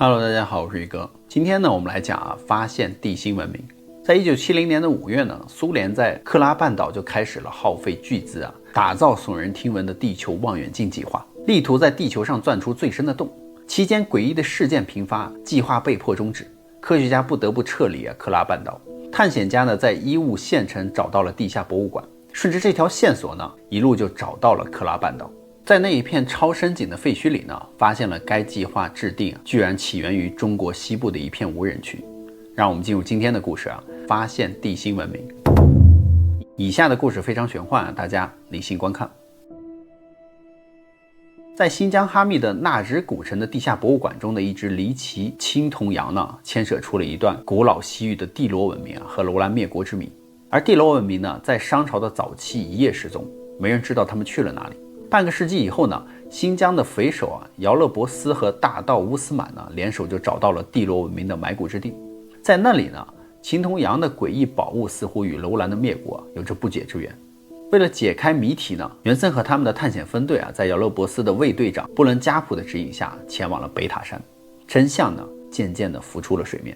Hello， 大家好，我是宇哥。今天呢，我们来讲发现地心文明。在1970年的5月呢，苏联在克拉半岛就开始了耗费巨资打造耸人听闻的地球望远镜计划，力图在地球上钻出最深的洞。期间诡异的事件频发，计划被迫终止，科学家不得不撤离克拉半岛。探险家呢，在伊乌县城找到了地下博物馆，顺着这条线索呢，一路就找到了克拉半岛。在那一片超深井的废墟里呢，发现了该计划制定居然起源于中国西部的一片无人区。让我们进入今天的故事发现地心文明。以下的故事非常玄幻大家理性观看。在新疆哈密的纳日古城的地下博物馆中的一只离奇青铜羊呢，牵涉出了一段古老西域的地罗文明和楼兰灭国之谜。而地罗文明呢，在商朝的早期一夜失踪，没人知道他们去了哪里。半个世纪以后呢，新疆的匪首姚勒伯斯和大盗乌斯满呢，联手就找到了地罗文明的埋骨之地。在那里呢，青铜羊的诡异宝物似乎与楼兰的灭国有着不解之缘。为了解开谜题呢，袁森和他们的探险分队在姚勒伯斯的卫队长布伦加普的指引下，前往了北塔山。真相呢，渐渐地浮出了水面。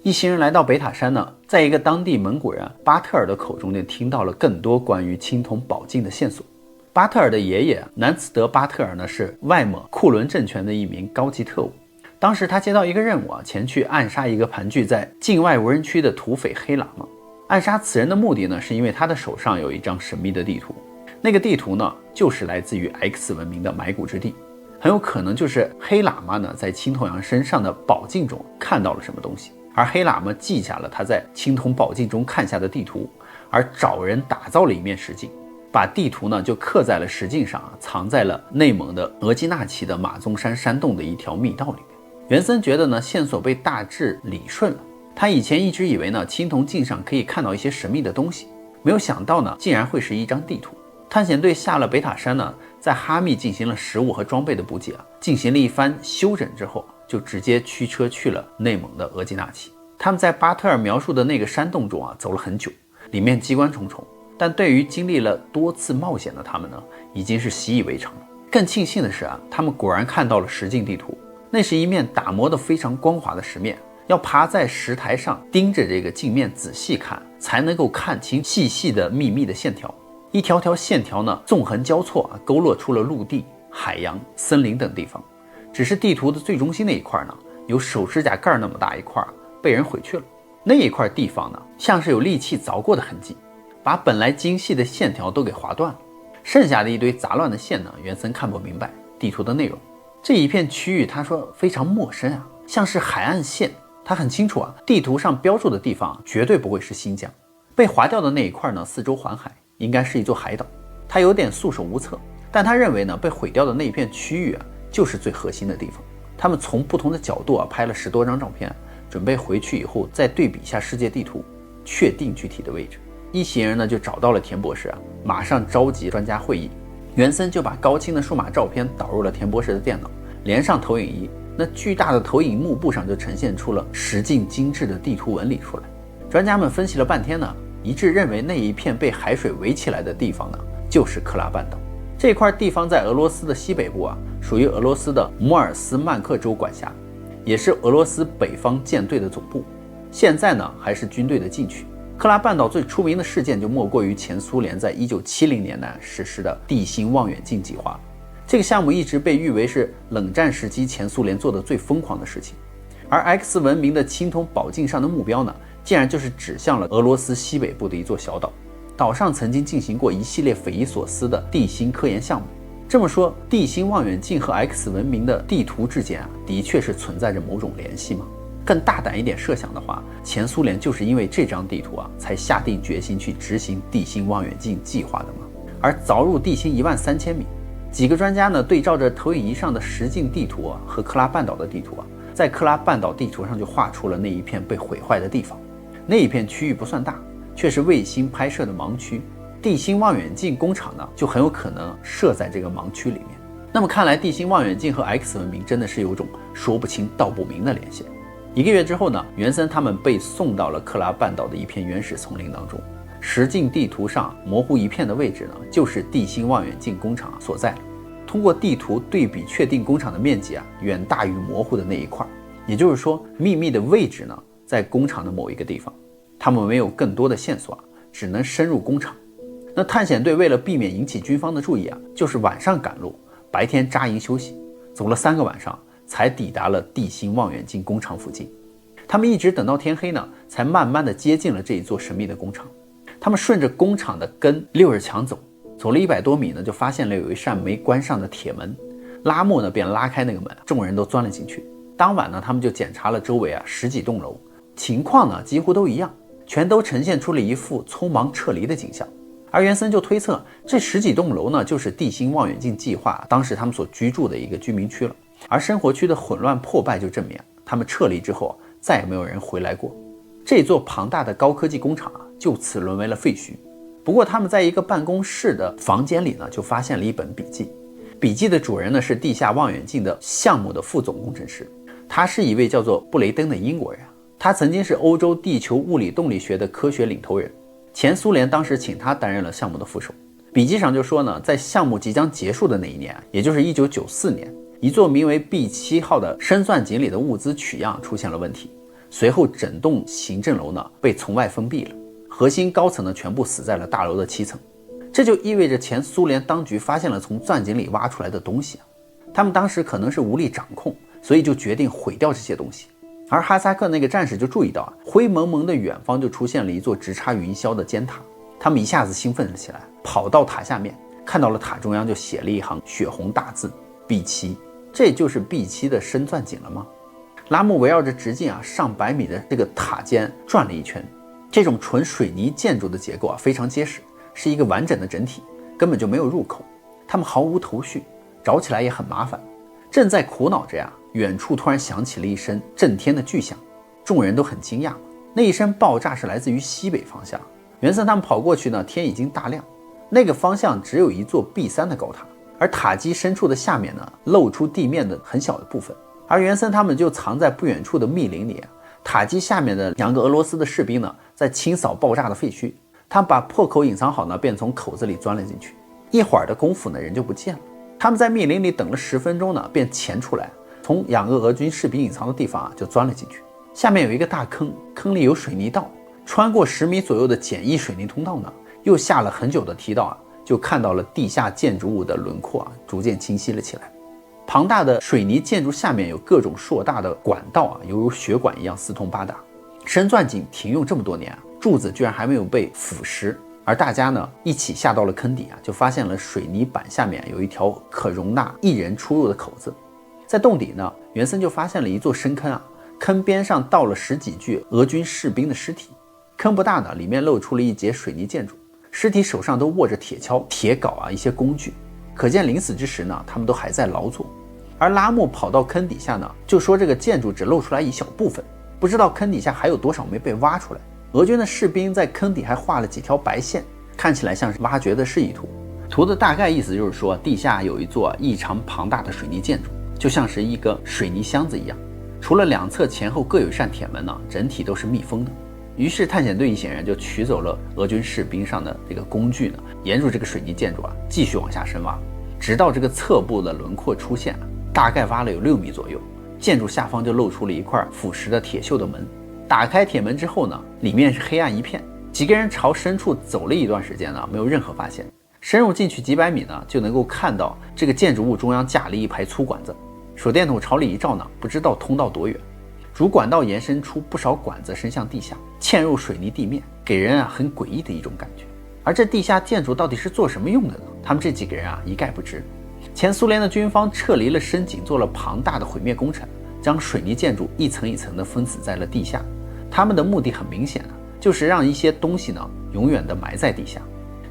一行人来到北塔山呢，在一个当地蒙古人巴特尔的口中就听到了更多关于青铜宝镜的线索。巴特尔的爷爷南茨德巴特尔呢，是外蒙库伦政权的一名高级特务。当时他接到一个任务前去暗杀一个盘踞在境外无人区的土匪黑喇嘛。暗杀此人的目的呢，是因为他的手上有一张神秘的地图，那个地图呢，就是来自于 X 文明的埋骨之地，很有可能就是黑喇嘛呢在青铜羊身上的宝镜中看到了什么东西，而黑喇嘛记下了他在青铜宝镜中看下的地图，而找人打造了一面石镜，把地图呢就刻在了石镜上，藏在了内蒙的额济纳旗的马鬃山山洞的一条密道里面。袁森觉得呢，线索被大致理顺了。他以前一直以为呢，青铜镜上可以看到一些神秘的东西，没有想到呢，竟然会是一张地图。探险队下了北塔山呢，在哈密进行了食物和装备的补给进行了一番休整之后，就直接驱车去了内蒙的额济纳旗。他们在巴特尔描述的那个山洞中走了很久，里面机关重重，但对于经历了多次冒险的他们呢，已经是习以为常了。更庆幸的是他们果然看到了实境地图，那是一面打磨得非常光滑的石面，要爬在石台上盯着这个镜面仔细看，才能够看清细细的密密的线条。一条条线条呢，纵横交错勾勒出了陆地、海洋、森林等地方。只是地图的最中心那一块呢，有手指甲盖那么大一块被人毁去了。那一块地方呢，像是有利器凿过的痕迹，把本来精细的线条都给划断了。剩下的一堆杂乱的线呢，袁森看不明白地图的内容。这一片区域他说非常陌生像是海岸线。他很清楚地图上标注的地方绝对不会是新疆。被划掉的那一块呢，四周环海，应该是一座海岛。他有点束手无策，但他认为呢，被毁掉的那一片区域就是最核心的地方。他们从不同的角度拍了10多张照片，准备回去以后再对比一下世界地图，确定具体的位置。一行人呢就找到了田博士马上召集专家会议。袁森就把高清的数码照片导入了田博士的电脑，连上投影仪，那巨大的投影幕布上就呈现出了实境精致的地图纹理出来。专家们分析了半天呢，一致认为那一片被海水围起来的地方呢，就是克拉半岛。这块地方在俄罗斯的西北部属于俄罗斯的摩尔斯曼克州管辖，也是俄罗斯北方舰队的总部。现在呢，还是军队的禁区。克拉半岛最出名的事件就莫过于前苏联在1970年代实施的地心望远镜计划。这个项目一直被誉为是冷战时期前苏联做的最疯狂的事情，而 X 文明的青铜宝镜上的目标呢，竟然就是指向了俄罗斯西北部的一座小岛。岛上曾经进行过一系列匪夷所思的地心科研项目。这么说，地心望远镜和 X 文明的地图之间的确是存在着某种联系吗？更大胆一点设想的话，前苏联就是因为这张地图才下定决心去执行地心望远镜计划的吗？而凿入地心13000米。几个专家呢，对照着投影仪上的实境地图和克拉半岛的地图在克拉半岛地图上就画出了那一片被毁坏的地方。那一片区域不算大，却是卫星拍摄的盲区。地心望远镜工厂呢，就很有可能设在这个盲区里面。那么看来地心望远镜和 X 文明真的是有种说不清道不明的联系。1个月之后呢，袁森他们被送到了克拉半岛的一片原始丛林当中。实境地图上模糊一片的位置呢，就是地心望远镜工厂所在。通过地图对比确定工厂的面积远大于模糊的那一块，也就是说秘密的位置呢在工厂的某一个地方。他们没有更多的线索只能深入工厂。那探险队为了避免引起军方的注意就是晚上赶路，白天扎营休息，走了3个晚上才抵达了地心望远镜工厂附近。他们一直等到天黑呢，才慢慢的接近了这一座神秘的工厂。他们顺着工厂的根溜着墙走，走了100多米呢，就发现了有一扇没关上的铁门。拉木呢便拉开那个门，众人都钻了进去。当晚呢，他们就检查了周围10几栋楼，情况呢几乎都一样，全都呈现出了一副匆忙撤离的景象。而袁森就推测，这10几栋楼呢就是地心望远镜计划当时他们所居住的一个居民区了。而生活区的混乱破败就证明他们撤离之后再也没有人回来过。这座庞大的高科技工厂就此沦为了废墟。不过他们在一个办公室的房间里呢，就发现了一本笔记。笔记的主人呢是地下望远镜的项目的副总工程师，他是一位叫做布雷登的英国人。他曾经是欧洲地球物理动力学的科学领头人，前苏联当时请他担任了项目的副手。笔记上就说呢，在项目即将结束的那一年，也就是1994年，一座名为 B7 号的深钻井里的物资取样出现了问题，随后整栋行政楼呢被从外封闭了，核心高层呢全部死在了大楼的7层。这就意味着前苏联当局发现了从钻井里挖出来的东西，他们当时可能是无力掌控，所以就决定毁掉这些东西。而哈萨克那个战士就注意到灰蒙蒙的远方就出现了一座直插云霄的尖塔，他们一下子兴奋了起来，跑到塔下面，看到了塔中央就写了一行血红大字 B7。 这就是 B7 的深钻井了吗？拉木围绕着直径上百米的这个塔尖转了一圈，这种纯水泥建筑的结构非常结实，是一个完整的整体，根本就没有入口。他们毫无头绪，找起来也很麻烦。正在苦恼着远处突然响起了一声震天的巨响，众人都很惊讶。那一声爆炸是来自于西北方向。袁森他们跑过去呢，天已经大亮，那个方向只有一座 B3 的高塔，而塔基深处的下面呢，露出地面的很小的部分。而袁森他们就藏在不远处的密林里。塔基下面的2个俄罗斯的士兵呢，在清扫爆炸的废墟。他们把破口隐藏好呢，便从口子里钻了进去。一会儿的功夫呢，人就不见了。他们在密林里等了10分钟呢，便潜出来，从2个俄军士兵隐藏的地方就钻了进去。下面有一个大坑，坑里有水泥道，穿过10米左右的简易水泥通道呢，又下了很久的梯道就看到了地下建筑物的轮廓逐渐清晰了起来。庞大的水泥建筑下面有各种硕大的管道犹如血管一样四通八达。深钻井停用这么多年柱子居然还没有被腐蚀。而大家呢一起下到了坑底就发现了水泥板下面有一条可容纳1人出入的口子。在洞底呢，袁森就发现了一座深坑坑边上倒了10几具俄军士兵的尸体。坑不大呢，里面露出了一截水泥建筑，尸体手上都握着铁锹、铁镐一些工具，可见临死之时呢，他们都还在劳作。而拉木跑到坑底下呢，就说这个建筑只露出来一小部分，不知道坑底下还有多少没被挖出来。俄军的士兵在坑底还画了几条白线，看起来像是挖掘的示意图。图的大概意思就是说，地下有一座异常庞大的水泥建筑，就像是一个水泥箱子一样，除了2侧前后各有一扇铁门呢，整体都是密封的。于是探险队一行人就取走了俄军士兵上的这个工具呢，沿着这个水泥建筑继续往下深挖，直到这个侧部的轮廓出现大概挖了有6米左右，建筑下方就露出了一块腐蚀的铁锈的门。打开铁门之后呢，里面是黑暗一片。几个人朝深处走了一段时间呢，没有任何发现。深入进去几百米呢，就能够看到这个建筑物中央架了一排粗管子，手电筒朝里一照呢，不知道通到多远。主管道延伸出不少管子伸向地下，嵌入水泥地面，给人很诡异的一种感觉。而这地下建筑到底是做什么用的呢？他们这几个人一概不知。前苏联的军方撤离了深井，做了庞大的毁灭工程，将水泥建筑一层一层的封死在了地下。他们的目的很明显就是让一些东西呢永远的埋在地下。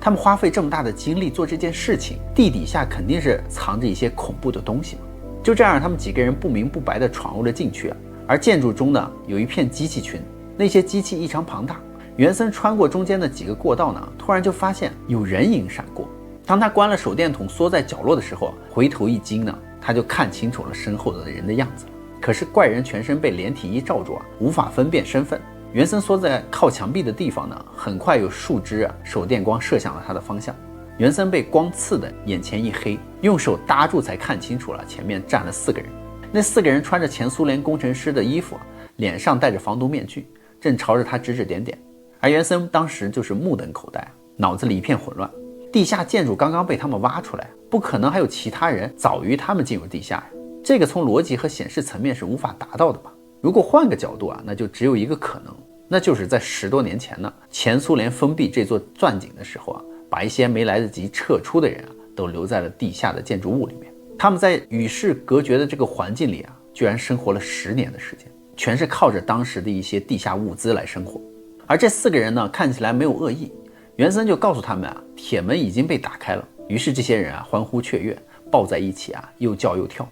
他们花费这么大的精力做这件事情，地底下肯定是藏着一些恐怖的东西嘛。就这样，他们几个人不明不白地闯入了禁区而建筑中呢有一片机器群，那些机器异常庞大。袁森穿过中间的几个过道呢，突然就发现有人影闪过。当他关了手电筒缩在角落的时候，回头一惊呢，他就看清楚了身后的人的样子。可是怪人全身被连体衣罩住无法分辨身份。袁森缩在靠墙壁的地方呢，很快有数支手电光射向了他的方向。袁森被光刺的眼前一黑，用手搭住才看清楚了前面站了4个人。那4个人穿着前苏联工程师的衣服，脸上戴着防毒面具，正朝着他指指点点。而袁森当时就是目瞪口呆，脑子里一片混乱。地下建筑刚刚被他们挖出来，不可能还有其他人早于他们进入地下呀。这个从逻辑和显示层面是无法达到的吧？如果换个角度那就只有一个可能，那就是在10多年前呢，前苏联封闭这座钻井的时候把一些没来得及撤出的人都留在了地下的建筑物里面。他们在与世隔绝的这个环境里居然生活了10年的时间，全是靠着当时的一些地下物资来生活。而这4个人呢，看起来没有恶意，袁森就告诉他们铁门已经被打开了。于是这些人欢呼雀跃，抱在一起又叫又跳。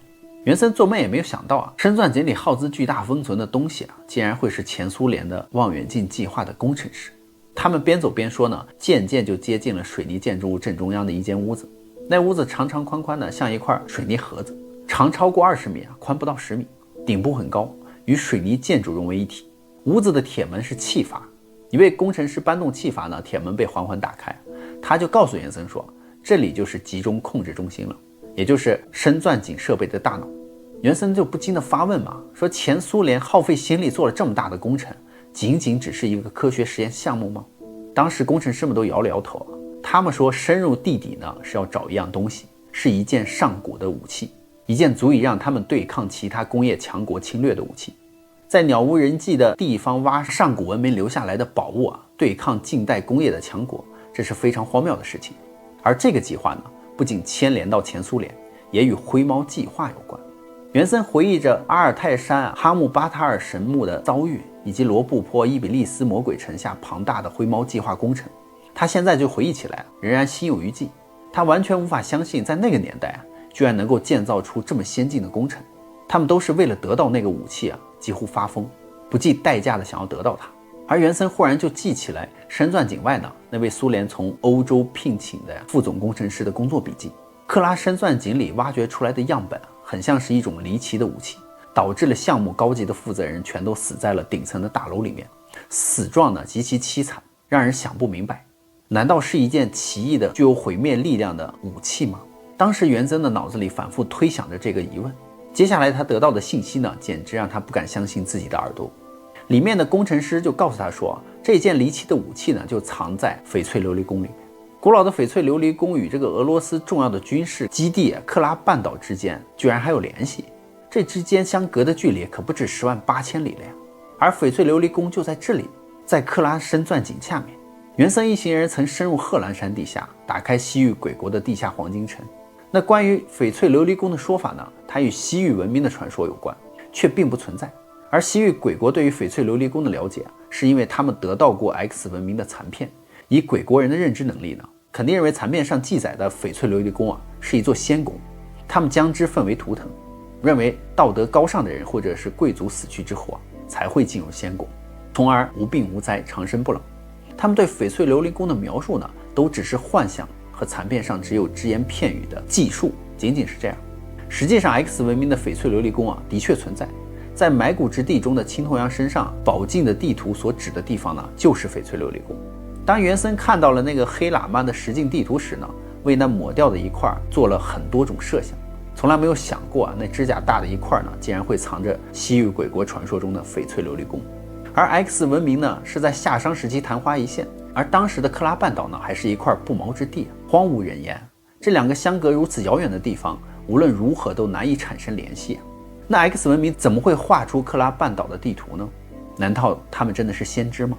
袁森做梦也没有想到深钻井里耗资巨大封存的东西竟然会是前苏联的望远镜计划的工程师。他们边走边说呢，渐渐就接近了水泥建筑物正中央的一间屋子。那屋子长长宽宽的，像一块水泥盒子，长超过20米宽不到10米，顶部很高，与水泥建筑融为一体。屋子的铁门是气阀，一位工程师搬动气阀呢，铁门被缓缓打开。他就告诉袁森说，这里就是集中控制中心了，也就是深钻井设备的大脑。袁森就不禁地发问说前苏联耗费心力做了这么大的工程，仅仅只是一个科学实验项目吗？当时工程师们都摇了摇头他们说深入地底呢是要找一样东西，是一件上古的武器，一件足以让他们对抗其他工业强国侵略的武器。在鸟无人迹的地方挖上古文明留下来的宝物对抗近代工业的强国，这是非常荒谬的事情。而这个计划呢，不仅牵连到前苏联，也与灰猫计划有关。袁森回忆着阿尔泰山哈木巴塔尔神木的遭遇，以及罗布泊伊比利斯魔鬼城下庞大的灰猫计划工程。他现在就回忆起来仍然心有余悸。他完全无法相信在那个年代居然能够建造出这么先进的工程。他们都是为了得到那个武器几乎发疯，不计代价的想要得到它。而袁森忽然就记起来深钻井外呢那位苏联从欧洲聘请的副总工程师的工作笔记。克拉深钻井里挖掘出来的样本很像是一种离奇的武器，导致了项目高级的负责人全都死在了顶层的大楼里面，死状呢极其凄惨，让人想不明白，难道是一件奇异的具有毁灭力量的武器吗？当时袁森的脑子里反复推想着这个疑问。接下来他得到的信息呢，简直让他不敢相信自己的耳朵。里面的工程师就告诉他说，这件离奇的武器呢，就藏在翡翠琉璃宫里面。古老的翡翠琉璃宫与这个俄罗斯重要的军事基地克拉半岛之间居然还有联系，这之间相隔的距离可不止108000里了呀。而翡翠琉璃宫就在这里，在克拉深钻井下面。袁森一行人曾深入贺兰山地下，打开西域鬼国的地下黄金城。那关于翡翠琉璃宫的说法呢，它与西域文明的传说有关，却并不存在。而西域鬼国对于翡翠琉璃宫的了解是因为他们得到过 X 文明的残片。以鬼国人的认知能力呢，肯定认为残片上记载的翡翠琉璃宫是一座仙宫，他们将之奉为图腾，认为道德高尚的人或者是贵族死去之后才会进入仙宫，从而无病无灾，长生不老。他们对翡翠琉璃宫的描述呢，都只是幻想和残片上只有只言片语的记述，仅仅是这样。实际上 X 文明的翡翠琉璃宫的确存在，在埋骨之地中的青铜羊身上宝镜的地图所指的地方呢，就是翡翠琉璃宫。当袁森看到了那个黑喇嘛的实境地图时呢，为那抹掉的一块做了很多种设想，从来没有想过那指甲大的一块呢，竟然会藏着西域鬼国传说中的翡翠琉璃宫。而 X 文明呢，是在夏商时期昙花一现，而当时的克拉半岛呢，还是一块不毛之地，荒无人烟。这两个相隔如此遥远的地方，无论如何都难以产生联系。那 X 文明怎么会画出克拉半岛的地图呢？难道他们真的是先知吗？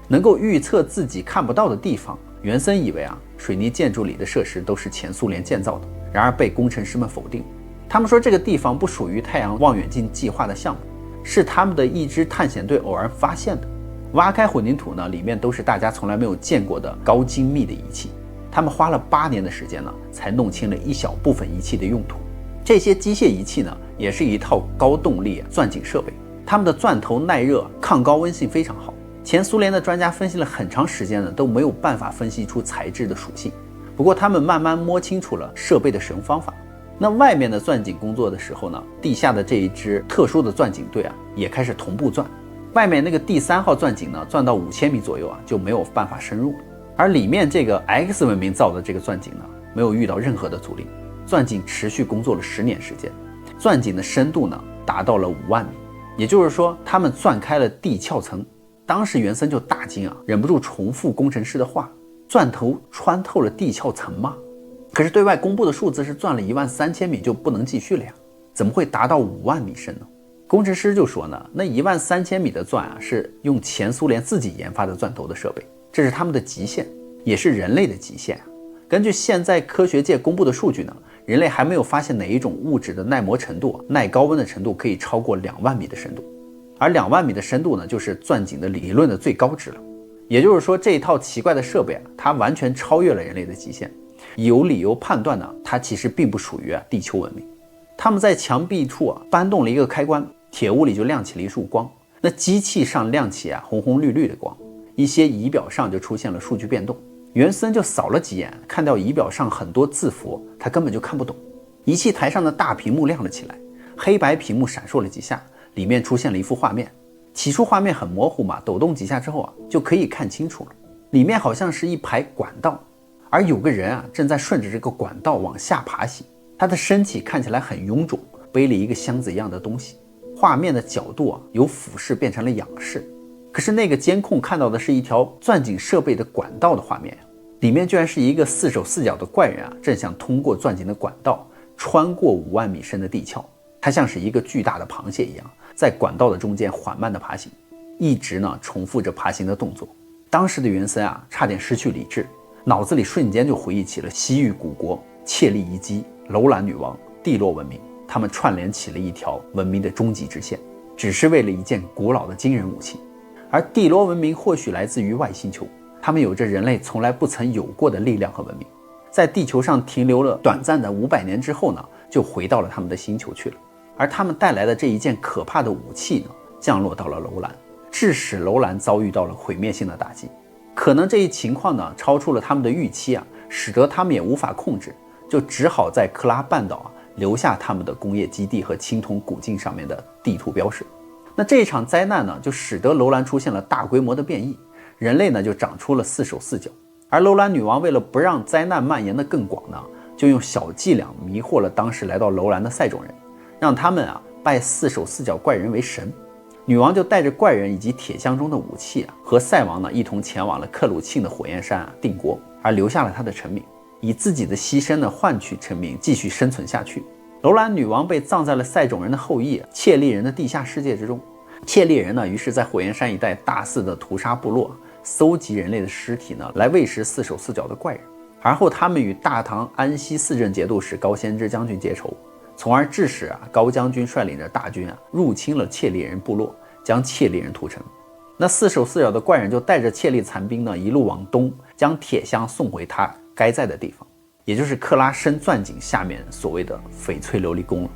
能够预测自己看不到的地方，袁森以为水泥建筑里的设施都是前苏联建造的，然而被工程师们否定。他们说这个地方不属于太阳望远镜计划的项目，是他们的一支探险队偶然发现的。挖开混凝土呢，里面都是大家从来没有见过的高精密的仪器。他们花了8年的时间呢，才弄清了一小部分仪器的用途。这些机械仪器呢，也是一套高动力钻井设备，它们的钻头耐热、抗高温性非常好。前苏联的专家分析了很长时间呢，都没有办法分析出材质的属性。不过他们慢慢摸清楚了设备的使用方法。那外面的钻井工作的时候呢，地下的这一支特殊的钻井队也开始同步钻。外面那个第3号钻井呢，钻到5000米左右就没有办法深入了。而里面这个 X 文明造的这个钻井呢，没有遇到任何的阻力。钻井持续工作了10年时间，钻井的深度呢达到了5万米，也就是说他们钻开了地壳层。当时袁森就大惊啊，忍不住重复工程师的话：钻头穿透了地壳层吗？可是对外公布的数字是钻了13000米就不能继续了呀，怎么会达到5万米深呢？工程师就说呢，那13000米的钻啊，是用前苏联自己研发的钻头的设备，这是他们的极限，也是人类的极限啊。根据现在科学界公布的数据呢，人类还没有发现哪一种物质的耐磨程度、耐高温的程度可以超过2万米的深度，而2万米的深度呢，就是钻井的理论的最高值了。也就是说，这一套奇怪的设备啊，它完全超越了人类的极限。有理由判断呢，它其实并不属于地球文明。他们在墙壁处搬动了一个开关，铁屋里就亮起了一束光。那机器上亮起红红绿绿的光，一些仪表上就出现了数据变动。袁森就扫了几眼，看到仪表上很多字符，他根本就看不懂。仪器台上的大屏幕亮了起来，黑白屏幕闪烁了几下，里面出现了一幅画面。起初画面很模糊嘛，抖动几下之后就可以看清楚了。里面好像是一排管道，而有个人正在顺着这个管道往下爬行，他的身体看起来很臃肿，背了一个箱子一样的东西。画面的角度由俯视变成了仰视。可是那个监控看到的是一条钻井设备的管道的画面，里面居然是一个4手4脚的怪人正想通过钻井的管道穿过5万米深的地壳。他像是一个巨大的螃蟹一样，在管道的中间缓慢地爬行，一直重复着爬行的动作。当时的袁森差点失去理智，脑子里瞬间就回忆起了西域古国、切利遗迹、楼兰女王、地洛文明，他们串联起了一条文明的终极支线，只是为了一件古老的惊人武器。而地罗文明或许来自于外星球，他们有着人类从来不曾有过的力量和文明，在地球上停留了短暂的500年之后呢，就回到了他们的星球去了。而他们带来的这一件可怕的武器呢，降落到了楼兰，致使楼兰遭遇到了毁灭性的打击。可能这一情况呢，超出了他们的预期使得他们也无法控制，就只好在克拉半岛留下他们的工业基地和青铜古镜上面的地图标识。那这一场灾难呢，就使得楼兰出现了大规模的变异，人类呢就长出了4手4脚。而楼兰女王为了不让灾难蔓延得更广呢，就用小伎俩迷惑了当时来到楼兰的塞种人，让他们拜4手4脚怪人为神。女王就带着怪人以及铁箱中的武器和塞王呢一同前往了克鲁沁的火焰山定国，而留下了他的臣民，以自己的牺牲呢换取臣民继续生存下去。楼兰女王被葬在了塞种人的后裔切利人的地下世界之中。切利人呢，于是在火焰山一带大肆的屠杀部落，搜集人类的尸体呢，来喂食4手4脚的怪人。而后他们与大唐安西4镇节度使高仙芝将军结仇，从而致使高将军率领着大军入侵了切利人部落，将切利人屠城。那4手4脚的怪人就带着切利残兵呢，一路往东，将铁箱送回他该在的地方，也就是克拉深钻井下面所谓的翡翠琉璃宫了。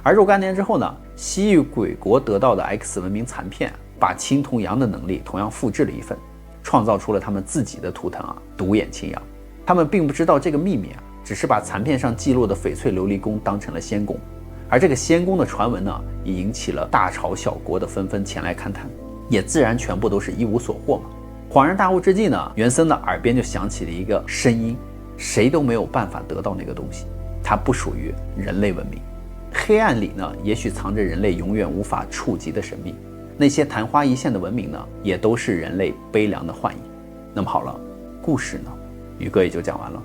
而若干年之后呢，西域鬼国得到的 X 文明残片把青铜羊的能力同样复制了一份，创造出了他们自己的图腾独眼青羊。他们并不知道这个秘密只是把残片上记录的翡翠琉璃宫当成了仙宫。而这个仙宫的传闻呢，也引起了大朝小国的纷纷前来勘探，也自然全部都是一无所获嘛。恍然大悟之际呢，袁森的耳边就响起了一个声音，谁都没有办法得到那个东西，它不属于人类文明。黑暗里呢，也许藏着人类永远无法触及的神秘，那些昙花一现的文明呢，也都是人类悲凉的幻影。那么好了，故事呢，宇哥也就讲完了。